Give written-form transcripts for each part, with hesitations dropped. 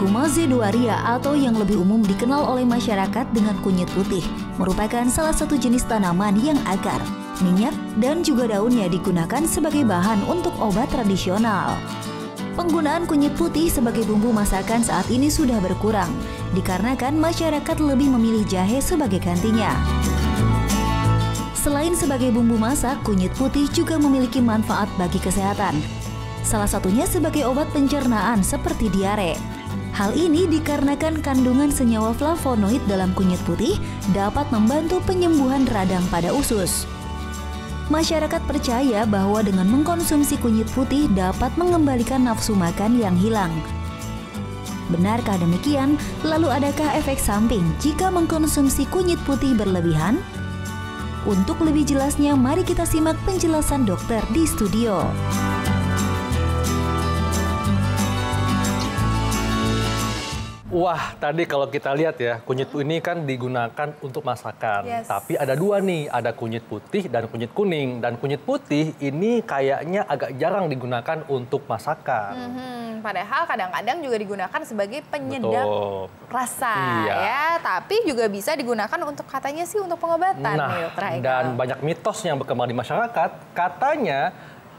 Kurkuma zedoaria atau yang lebih umum dikenal oleh masyarakat dengan kunyit putih merupakan salah satu jenis tanaman yang akar, minyak, dan juga daunnya digunakan sebagai bahan untuk obat tradisional. Penggunaan kunyit putih sebagai bumbu masakan saat ini sudah berkurang, dikarenakan masyarakat lebih memilih jahe sebagai gantinya. Selain sebagai bumbu masak, kunyit putih juga memiliki manfaat bagi kesehatan. Salah satunya sebagai obat pencernaan seperti diare. Hal ini dikarenakan kandungan senyawa flavonoid dalam kunyit putih dapat membantu penyembuhan radang pada usus. Masyarakat percaya bahwa dengan mengkonsumsi kunyit putih dapat mengembalikan nafsu makan yang hilang. Benarkah demikian? Lalu adakah efek samping jika mengkonsumsi kunyit putih berlebihan? Untuk lebih jelasnya, mari kita simak penjelasan dokter di studio. Wah, tadi kalau kita lihat ya, kunyit ini kan digunakan untuk masakan. Yes. Tapi ada dua nih, ada kunyit putih dan kunyit kuning. Dan kunyit putih ini kayaknya agak jarang digunakan untuk masakan. Padahal kadang-kadang juga digunakan sebagai penyedap rasa, Iya. ya. Tapi juga bisa digunakan untuk katanya sih untuk pengobatan, nih, Dokter Haikal. Dan banyak mitos yang berkembang di masyarakat. Katanya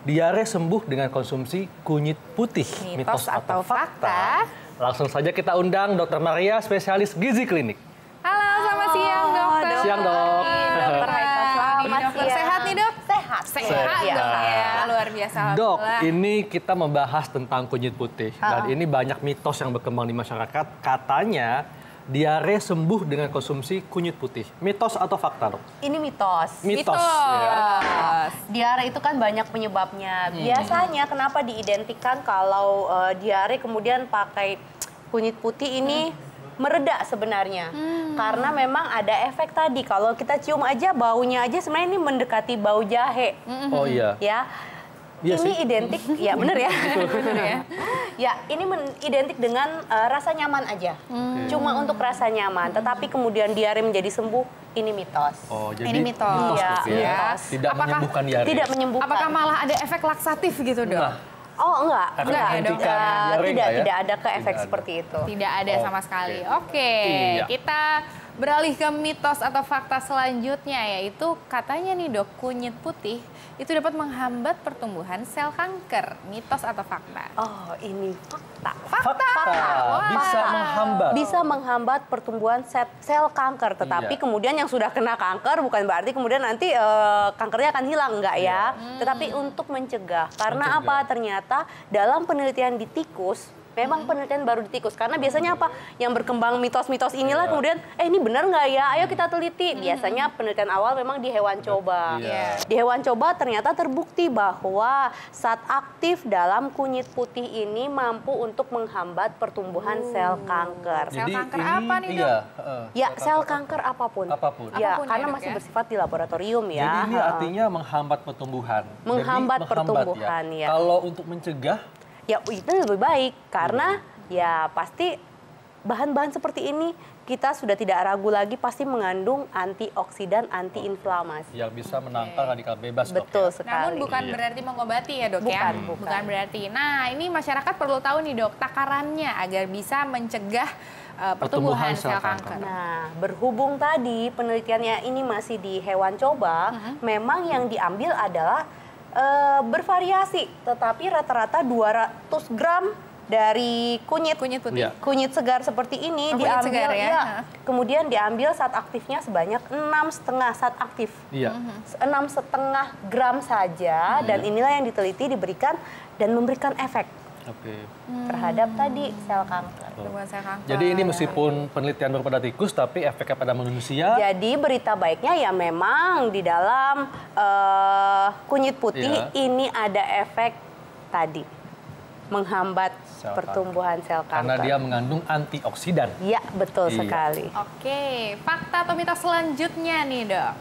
diare sembuh dengan konsumsi kunyit putih. Mitos atau fakta? Langsung saja kita undang Dr. Maria, spesialis gizi klinik. Halo, selamat siang, Dokter. Siang, Dok. Dokter Haikal, selamat siang. Sehat nih, Dok? Sehat. Sehat, Ya. ya. Luar biasa. Dok, alhamdulillah. ini kita membahas tentang kunyit putih. Dan ini banyak mitos yang berkembang di masyarakat. Katanya diare sembuh dengan konsumsi kunyit putih. Mitos atau fakta, Dok? Ini mitos. Mitos. Ya. Diare itu kan banyak penyebabnya. Biasanya kenapa diidentikan kalau diare kemudian pakai kunyit putih ini mereda sebenarnya. Karena memang ada efek tadi. Kalau kita cium aja baunya aja sebenarnya ini mendekati bau jahe. Oh iya. Ya. Iya ini sih. identik, ya bener ya. Bener ya. Ya, ini identik dengan rasa nyaman aja. Cuma untuk rasa nyaman. Tetapi kemudian diare menjadi sembuh, ini mitos. Oh, jadi Ini mitos. Iya, berarti ya. mitos. Tidak menyembuhkan diare. Tidak menyembuhkan. Apakah malah ada efek laksatif gitu, Dok? Nah, Oh enggak, Efek enggak. menghentikan diare Tidak, enggak ya? tidak ada ke efek Tidak ada. seperti itu. Tidak ada Oh, sama sekali. Oke, Iya. kita beralih ke mitos atau fakta selanjutnya, yaitu katanya nih, Dok, kunyit putih itu dapat menghambat pertumbuhan sel kanker. Mitos atau fakta? Oh, ini fakta. fakta. Wah. Bisa menghambat. Bisa menghambat pertumbuhan sel kanker, tetapi Iya. kemudian yang sudah kena kanker bukan berarti kemudian nanti kankernya akan hilang, enggak ya. Tetapi untuk mencegah. Karena Mencegah. apa? Ternyata dalam penelitian di tikus, memang penelitian baru di tikus. Karena biasanya apa? Yang berkembang mitos-mitos inilah Iya. kemudian, ini benar nggak ya? Ayo kita teliti. Biasanya penelitian awal memang di hewan coba. Iya. Di hewan coba ternyata terbukti bahwa zat aktif dalam kunyit putih ini mampu untuk menghambat pertumbuhan sel kanker. Sel kanker apa nih, Dok? Iya, Ya, sel kanker apapun. Apapun. Ya, Apapun ya, karena Dok, masih ya? bersifat di laboratorium ya. Jadi ini artinya menghambat pertumbuhan. Menghambat Jadi pertumbuhan, ya. Kalau untuk mencegah, Ya, itu lebih baik karena ya pasti bahan-bahan seperti ini kita sudah tidak ragu lagi pasti mengandung antioksidan, antiinflamasi. yang bisa menangkal radikal bebas, Dok, Betul ya? sekali. Namun bukan Iya. berarti mengobati ya, Dok, Bukan, ya? bukan. Berarti. Nah, ini masyarakat perlu tahu nih, Dok, takarannya agar bisa mencegah pertumbuhan sel kanker. Nah, berhubung tadi penelitiannya ini masih di hewan coba, memang yang diambil adalah bervariasi, tetapi rata-rata 200 gram dari kunyit Kunyit putih. Iya. kunyit segar seperti ini Oh, kunyit diambil segar ya. ya. Kemudian diambil zat aktifnya sebanyak 6,5 zat aktif. Iya. 6,5 gram saja dan inilah yang diteliti diberikan dan memberikan efek Oke. terhadap tadi sel kanker. Pertumbuhan sel kanker. Jadi ini meskipun penelitian baru pada tikus, tapi efeknya pada manusia. Jadi berita baiknya ya memang di dalam kunyit putih Iya. ini ada efek tadi menghambat Sel pertumbuhan sel kanker. Karena dia mengandung antioksidan. Ya, betul Iya. sekali. Oke, fakta atau mitos selanjutnya nih, Dok.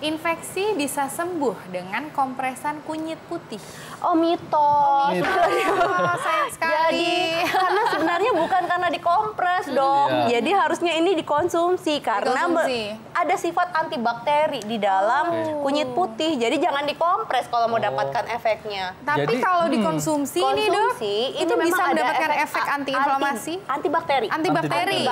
infeksi bisa sembuh dengan kompresan kunyit putih. Oh, mitos. Sayang sekali. Jadi karena sebenarnya bukan karena dikompres dong. Jadi harusnya ini dikonsumsi karena ada sifat antibakteri di dalam kunyit putih. Jadi jangan dikompres kalau mau dapatkan efeknya. Tapi kalau dikonsumsi nih dok, itu bisa mendapatkan efek antiinflamasi, antibakteri. Antibakteri.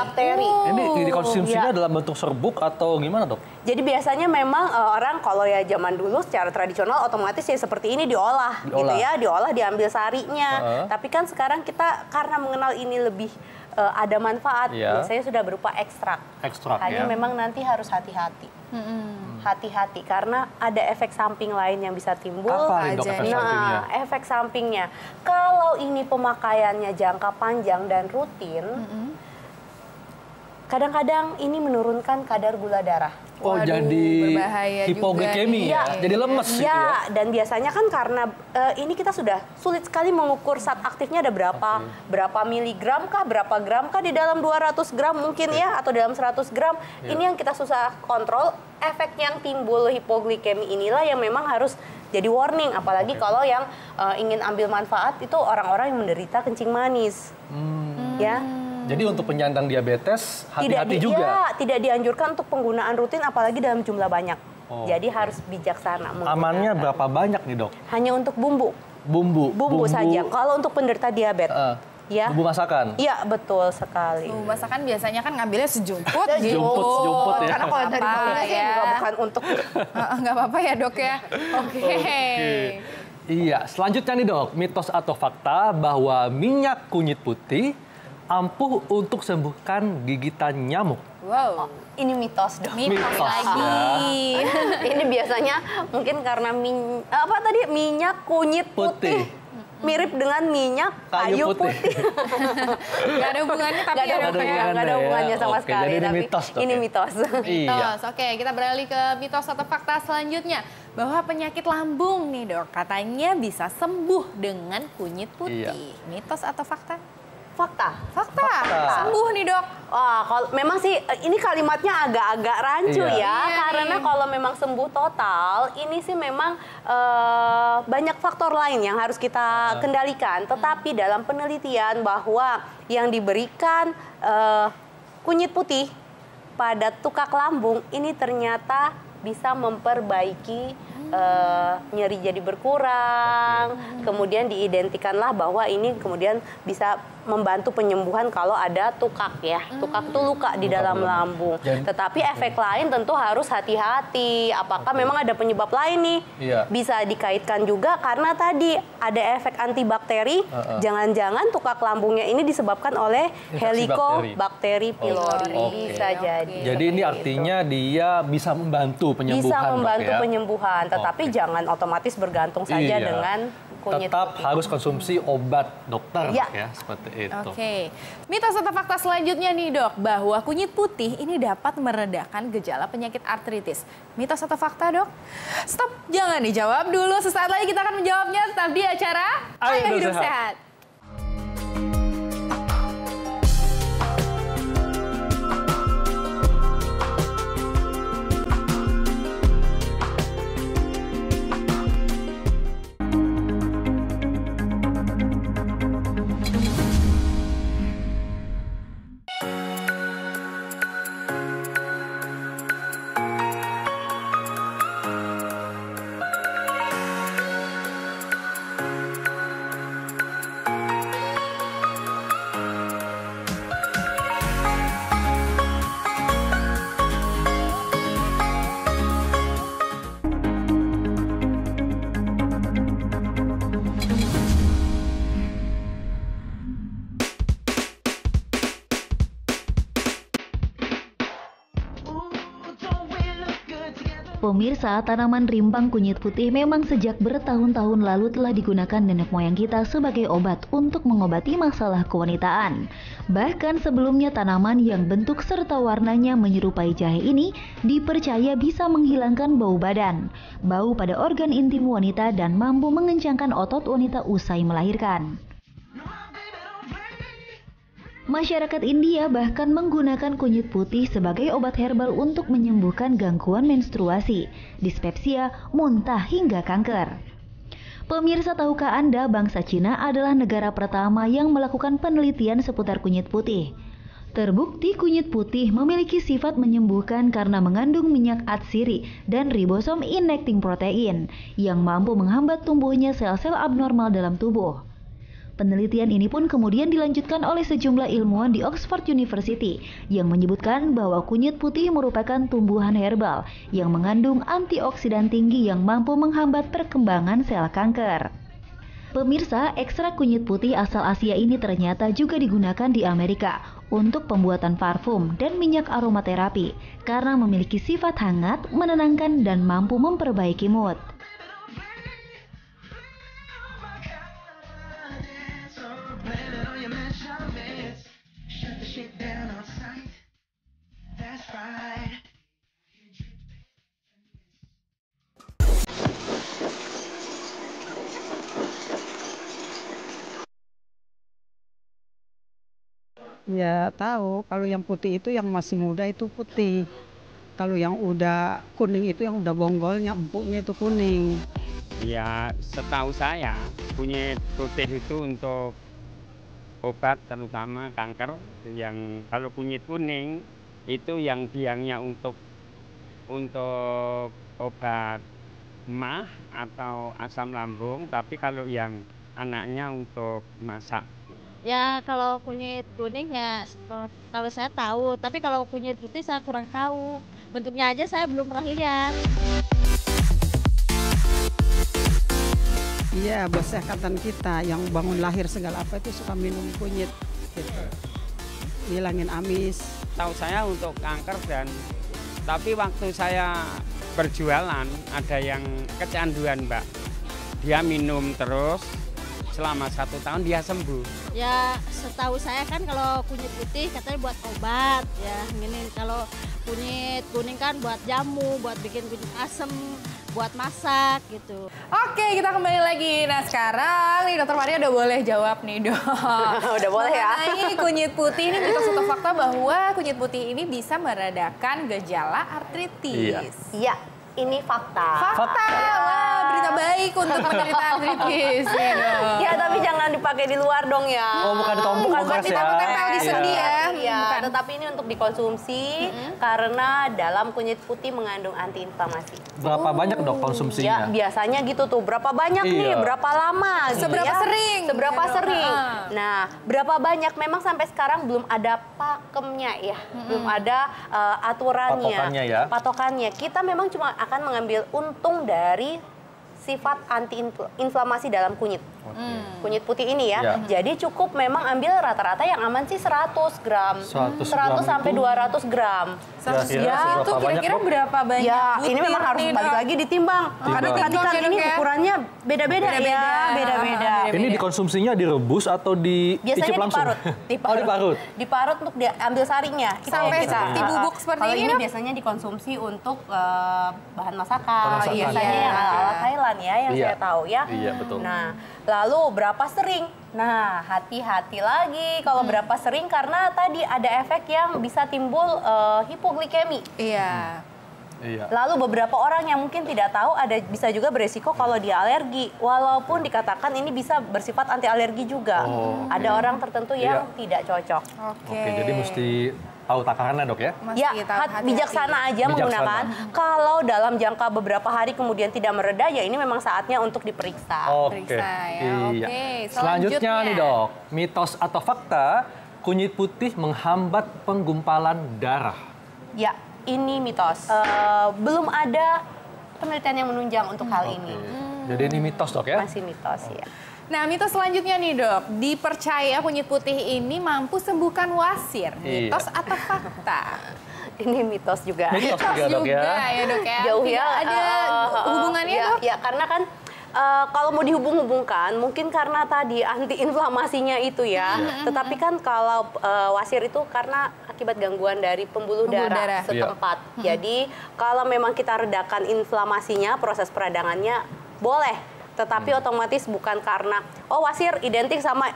Ini dikonsumsinya dalam bentuk serbuk atau gimana dok? Jadi biasanya memang orang kalau ya zaman dulu secara tradisional otomatis ya seperti ini diolah. Gitu ya, diolah diambil sarinya. Tapi kan sekarang kita karena mengenal ini lebih ada manfaat, biasanya sudah berupa ekstrak. Hanya memang nanti harus hati-hati. Hati-hati karena ada efek samping lain yang bisa timbul. Apa dok efek sampingnya? Efek sampingnya kalau ini pemakaiannya jangka panjang dan rutin, kadang-kadang ini menurunkan kadar gula darah. Oh, jadi hipoglikemi ya? Jadi lemes gitu ya? Dan biasanya kan karena ini kita sudah sulit sekali mengukur zat aktifnya ada berapa miligram kah, berapa gram kah di dalam 200 gram mungkin ya, atau dalam 100 gram. Ini yang kita susah kontrol. Efek yang timbul hipoglikemi inilah yang memang harus jadi warning. Apalagi kalau yang ingin ambil manfaat itu orang-orang yang menderita kencing manis. Ya. Jadi untuk penyandang diabetes hati-hati juga? Iya, tidak dianjurkan untuk penggunaan rutin apalagi dalam jumlah banyak. Jadi harus bijaksana. Amannya berapa banyak nih dok? Hanya untuk bumbu. Bumbu Saja. Kalau untuk penderita diabetes. Ya. Bumbu masakan? Iya, betul sekali. Bumbu masakan biasanya kan ngambilnya sejumput gitu. Sejumput ya. Karena kalau dari bumbunya sih juga bukan untuk... Nggak apa-apa ya dok ya. Oke. Iya, selanjutnya nih dok, mitos atau fakta bahwa minyak kunyit putih ampuh untuk sembuhkan gigitan nyamuk. Wow, ini mitos dong. Mitos lagi. Ini biasanya mungkin karena minyak kunyit putih. Mirip dengan minyak kayu putih. Gak ada hubungannya tapi gak ada hubungannya sama sekali. Jadi ini mitos. Ini mitos. Mitos. Oke, kita beralih ke mitos atau fakta selanjutnya. Bahwa penyakit lambung nih dok, katanya bisa sembuh dengan kunyit putih. Mitos atau fakta? Fakta. Sembuh nih dok. Wah, kalau memang sih ini kalimatnya agak-agak rancu ya. Karena kalau memang sembuh total, ini sih memang banyak faktor lain yang harus kita kendalikan. Tetapi dalam penelitian bahwa yang diberikan kunyit putih pada tukak lambung ini ternyata bisa memperbaiki nyeri jadi berkurang. Kemudian diidentikanlah bahwa ini kemudian bisa membantu penyembuhan kalau ada tukak ya. Tukak itu luka di dalam lambung. Tetapi efek lain tentu harus hati-hati. Apakah memang ada penyebab lain nih? Bisa dikaitkan juga karena tadi ada efek antibakteri. Jangan-jangan tukak lambungnya ini disebabkan oleh Helicobacter pylori. Bisa jadi. Jadi ini artinya dia bisa membantu penyembuhan. Bisa membantu penyembuhan, tetapi jangan otomatis bergantung saja dengan kunyit tetap putih. harus konsumsi obat dokter ya seperti itu. Oke. Mitos atau fakta selanjutnya nih dok, bahwa kunyit putih ini dapat meredakan gejala penyakit artritis. Mitos atau fakta dok? Stop, jangan dijawab dulu. Sesaat lagi kita akan menjawabnya tetap di acara Ayo Hidup Sehat. Pemirsa, tanaman rimpang kunyit putih memang sejak bertahun-tahun lalu telah digunakan nenek moyang kita sebagai obat untuk mengobati masalah kewanitaan. Bahkan sebelumnya tanaman yang bentuk serta warnanya menyerupai jahe ini dipercaya bisa menghilangkan bau badan, bau pada organ intim wanita dan mampu mengencangkan otot wanita usai melahirkan. Masyarakat India bahkan menggunakan kunyit putih sebagai obat herbal untuk menyembuhkan gangguan menstruasi, dispepsia, muntah hingga kanker. Pemirsa, tahukah Anda bangsa Cina adalah negara pertama yang melakukan penelitian seputar kunyit putih? Terbukti kunyit putih memiliki sifat menyembuhkan karena mengandung minyak atsiri dan ribosom inacting protein yang mampu menghambat tumbuhnya sel-sel abnormal dalam tubuh. Penelitian ini pun kemudian dilanjutkan oleh sejumlah ilmuwan di Oxford University yang menyebutkan bahwa kunyit putih merupakan tumbuhan herbal yang mengandung antioksidan tinggi yang mampu menghambat perkembangan sel kanker. Pemirsa, ekstrak kunyit putih asal Asia ini ternyata juga digunakan di Amerika untuk pembuatan parfum dan minyak aromaterapi karena memiliki sifat hangat, menenangkan, dan mampu memperbaiki mood. Ya tahu, kalau yang putih itu yang masih muda itu putih. Kalau yang udah kuning itu yang udah bonggolnya, empuknya itu kuning. Ya setahu saya kunyit putih itu untuk obat terutama kanker. Yang kalau kunyit kuning itu yang biangnya untuk obat mah atau asam lambung. Tapi kalau yang anaknya untuk masak. Ya kalau kunyit kuning ya kalau saya tahu, tapi kalau kunyit putih saya kurang tahu. Bentuknya aja saya belum pernah lihat. Iya, buat kesehatan kita yang bangun lahir segala apa itu suka minum kunyit gitu. Hilangin amis. Tahu saya untuk kanker tapi waktu saya berjualan ada yang kecanduan, Mbak. Dia minum terus selama 1 tahun dia sembuh. Ya setahu saya kan kalau kunyit putih katanya buat obat ya. Ini kalau kunyit kuning kan buat jamu, buat bikin kunyit asem, buat masak gitu. Oke, kita kembali lagi. Nah sekarang nih Dokter Maria udah boleh jawab nih dok. Udah boleh ya. Mengenai kunyit putih ini mitos atau fakta bahwa kunyit putih ini bisa meredakan gejala artritis. Iya, ini fakta. Fakta, wah berita baik untuk penderita artritis. Ya tapi jangan dipakai di luar dong ya. Oh, bukan ditompok Bukan Mas, ya. ditempel di sendi ya. Iya, Bukan. tetapi ini untuk dikonsumsi karena dalam kunyit putih mengandung antiinflamasi. Berapa banyak dok Ya, konsumsinya? biasanya gitu tuh. Berapa banyak nih? Iya. Berapa lama? gitu Seberapa ya. sering? Seberapa Gitu. sering? Nah, berapa banyak? Memang sampai sekarang belum ada pakemnya ya. Belum ada aturannya. Patokannya ya. Patokannya. Kita memang cuma akan mengambil untung dari sifat anti-inflamasi dalam kunyit. Kunyit putih ini ya. Ya. Jadi cukup memang ambil rata-rata yang aman sih 100 gram. 100 sampai itu? 200 gram. Ya, itu kira-kira berapa banyak Ya, butir ini memang harus nih, balik Dok? lagi ditimbang. Karena Ditimbang tadi kan ya, Dok, ini ya? ukurannya beda-beda ya. Beda-beda. Beda-beda. Ini dikonsumsinya direbus atau Biasanya diicip langsung? diparut. Oh, diparut. Diparut untuk diambil saringnya. Sampai seperti bubuk seperti Kalau ini, ini Dok? biasanya dikonsumsi untuk bahan masakan. Masakan. Biasanya yang ala-ala Thailand ya, yang Iya. saya tahu ya. Iya, betul. Nah, lalu berapa sering? Nah, hati-hati lagi kalau berapa sering karena tadi ada efek yang bisa timbul hipoglikemi. Iya. Iya. Lalu beberapa orang yang mungkin tidak tahu bisa juga beresiko kalau dia alergi. Walaupun dikatakan ini bisa bersifat anti alergi juga. Oh, oke. Ada orang tertentu yang Iya. tidak cocok. Oke. Oke, jadi mesti tahu takarannya dok ya? Masih Ya, tahap hati-hati. bijaksana aja Bijaksana. menggunakan. Kalau dalam jangka beberapa hari kemudian tidak mereda, ya ini memang saatnya untuk diperiksa. Oke. Periksa ya, Iya. oke. Selanjutnya Selanjutnya. nih dok, mitos atau fakta kunyit putih menghambat penggumpalan darah. Ya, ini mitos. Belum ada penelitian yang menunjang untuk hal ini. Jadi ini mitos dok ya? Masih mitos ya. Nah, mitos selanjutnya nih dok, dipercaya kunyit putih ini mampu sembuhkan wasir. Iya. Mitos atau fakta? Ini mitos juga. Mitos juga dok ya? ya dok ya. Jauh Tidak ya. ada hubungannya ya, dok? ya, karena kan kalau mau dihubung-hubungkan, mungkin karena tadi antiinflamasinya itu ya. Tetapi kan kalau wasir itu karena akibat gangguan dari pembuluh darah setempat. Jadi kalau memang kita redakan inflamasinya, proses peradangannya boleh tetapi otomatis bukan karena wasir identik sama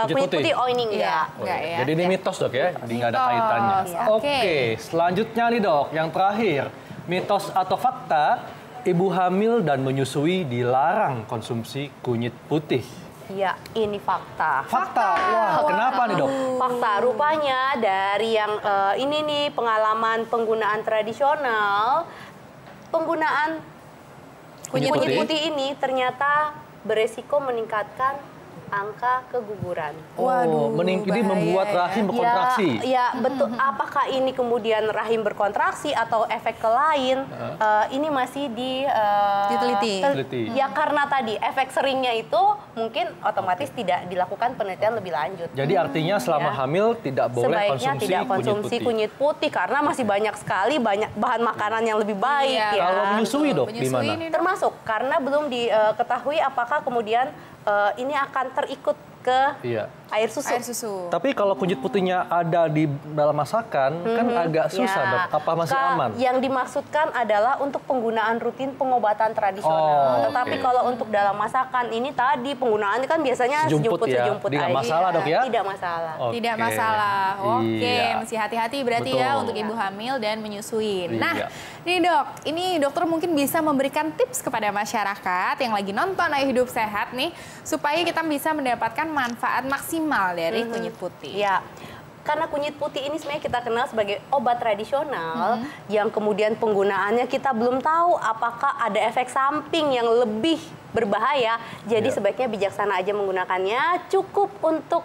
kunyit putih, oh ini enggak. Ya. Jadi ini mitos dok ya, jadi nggak ada kaitannya. Iya. Oke, selanjutnya nih dok, yang terakhir, mitos atau fakta, ibu hamil dan menyusui dilarang konsumsi kunyit putih. Iya, ini fakta. Fakta, wah kenapa nih dok? Fakta, rupanya dari yang ini nih pengalaman penggunaan tradisional, penggunaan kunyit putih ini ternyata beresiko meningkatkan angka keguguran. Waduh, Ini membuat rahim berkontraksi. Ya, betul. Apakah ini kemudian rahim berkontraksi atau efek ke lain? Ini masih diteliti. Ya karena tadi efek seringnya itu mungkin otomatis tidak dilakukan penelitian lebih lanjut. Jadi artinya selama hamil tidak boleh Sebaiknya tidak konsumsi kunyit putih karena masih banyak sekali bahan makanan yang lebih baik. Iya, Ya. Kalau menyusui dok, gimana? Termasuk karena belum diketahui apakah kemudian ini akan terikut ke air susu. Tapi kalau kunyit putihnya ada di dalam masakan, kan agak susah dok. Apa masih aman? Yang dimaksudkan adalah untuk penggunaan rutin pengobatan tradisional. Tetapi kalau untuk dalam masakan ini tadi penggunaannya kan biasanya sejumput aja. Tidak masalah dok ya? Tidak masalah. Tidak masalah. Oke, Iya. mesti hati-hati berarti ya untuk ibu hamil dan menyusui. Iya. Nah, nih dok, ini dokter mungkin bisa memberikan tips kepada masyarakat yang lagi nonton Ayo Hidup Sehat nih, supaya kita bisa mendapatkan manfaat maksimal dari kunyit putih. Ya, karena kunyit putih ini sebenarnya kita kenal sebagai obat tradisional yang kemudian penggunaannya kita belum tahu apakah ada efek samping yang lebih berbahaya. Jadi sebaiknya bijaksana aja menggunakannya, cukup untuk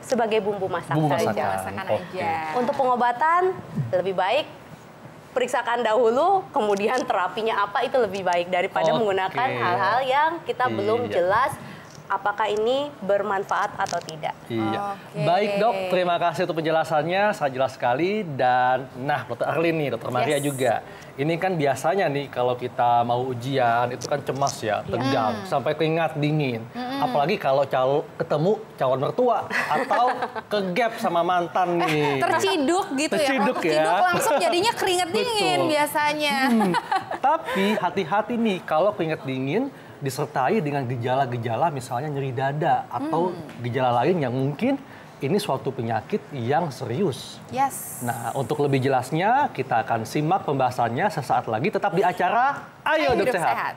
sebagai bumbu masak saja. Untuk pengobatan lebih baik periksakan dahulu, kemudian terapinya apa itu lebih baik daripada menggunakan hal-hal yang kita belum jelas apakah ini bermanfaat atau tidak. Iya. Baik dok, terima kasih untuk penjelasannya, sangat jelas sekali. Dan nah dokter Arlin nih, dokter Maria juga. Ini kan biasanya nih kalau kita mau ujian itu kan cemas ya, tegang, sampai keringat dingin. Apalagi kalau ketemu calon mertua atau kegap sama mantan nih. Terciduk gitu Terciduk ya. ya. Langsung jadinya keringat dingin biasanya. Tapi hati-hati nih kalau keringat dingin disertai dengan gejala-gejala misalnya nyeri dada atau gejala lain yang mungkin ini suatu penyakit yang serius. Yes. Nah, untuk lebih jelasnya kita akan simak pembahasannya sesaat lagi tetap di acara Ayo Hidup Sehat.